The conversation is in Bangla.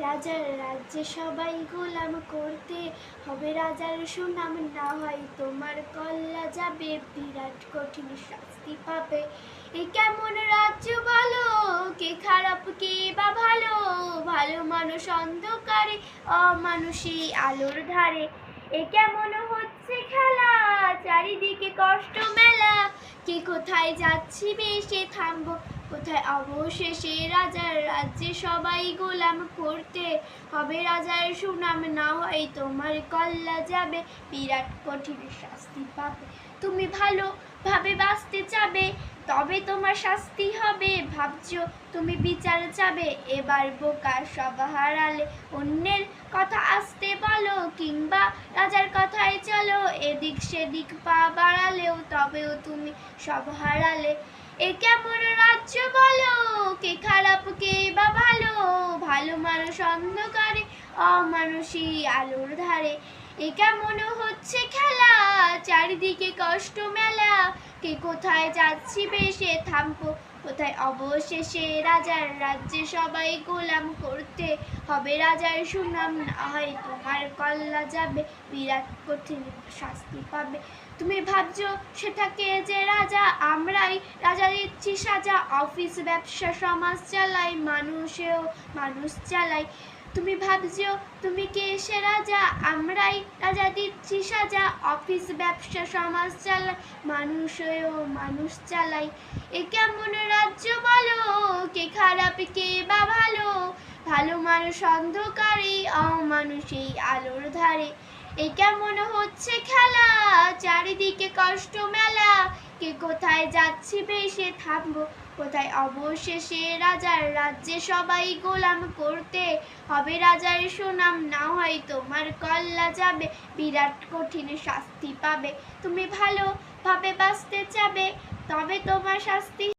রাজার রাজ্যে সবাই গোলাম করতে হবে, রাজার সুনাম না হয় তোমার কল্লা যাবে, বিরাট কঠিন শাস্তি পাবে। এ কেমন রাজ্য বলো, কে খারাপ কে বা ভালো, ভালো মানুষ অন্ধকারে, অমানুষী আলোর ধারে। এ কেমন হচ্ছে খেলা, চারিদিকে কষ্ট মেলা, কে কোথায় যাচ্ছি বেশে থামবো, কোথায় অবশেষে রাজার রাজ্যে সবাই গোলাম করতে হবে, রাজার সুনাম না হয় তোমার কল্লা যাবে, বিরাট কঠিন শাস্তি পাবে। তুমি ভালোভাবে বাঁচতে চাবে, তবে তোমার শাস্তি হবে, ভাবছো তুমি বিচার চাবে, এবার বোকা সব হারালে, অন্যের কথা আসতে বলো কিংবা রাজার কথায় চলো, এদিক সেদিক পা বাড়ালেও তবেও তুমি সব হারালে। এ কেমন রাজ্য বলো, কে খারাপ কে বা ভালো, ভালো মানুষ অন্ধকারে, অমানুষী আলোর ধারে। এ কেমন হচ্ছে খেলা, চারিদিকে কষ্ট মেলা, কে কোথায় যাচ্ছি বেশে থামবো, কোথায় অবশেষে রাজার রাজ্যে সবাই গোলাম করতে হবে, রাজার সুনাম না হয় তোমার কল্লা যাবে, বিরাট কঠিন শাস্তি পাবে। তুমি ভাবছো সেটাকে যে রাজা, আমরাই রাজা দিচ্ছি সাজা, অফিস ব্যবসা সমাজ চালাই, মানুষেও মানুষ চালাই। তুমি ভাবছো তুমি কে সে রাজা, আমরাই রাজা দিচ্ছি সাজা, অফিস ব্যবসা সমাজ চালাই, মানুষেও মানুষ চালাই। এ কেমন রাজ্য বলো, কে খারাপ কে বা ভালো, ভালো মানুষ অন্ধকারে, অমানুষী আলোর ধারে। এ কেমন হচ্ছে খেলা, চারিদিকে কষ্ট মেলা, কে কোথায় যাচ্ছি বেশে থামবো, কোথায় অবশেষে রাজার রাজ্যে সবাই গোলাম করতে হবে, রাজার সুনাম না হয় তোমার কল্লা যাবে, বিরাট কঠিন শাস্তি পাবে। তুমি ভালোভাবে বাঁচতে চাবে, তবে তোমার শাস্তি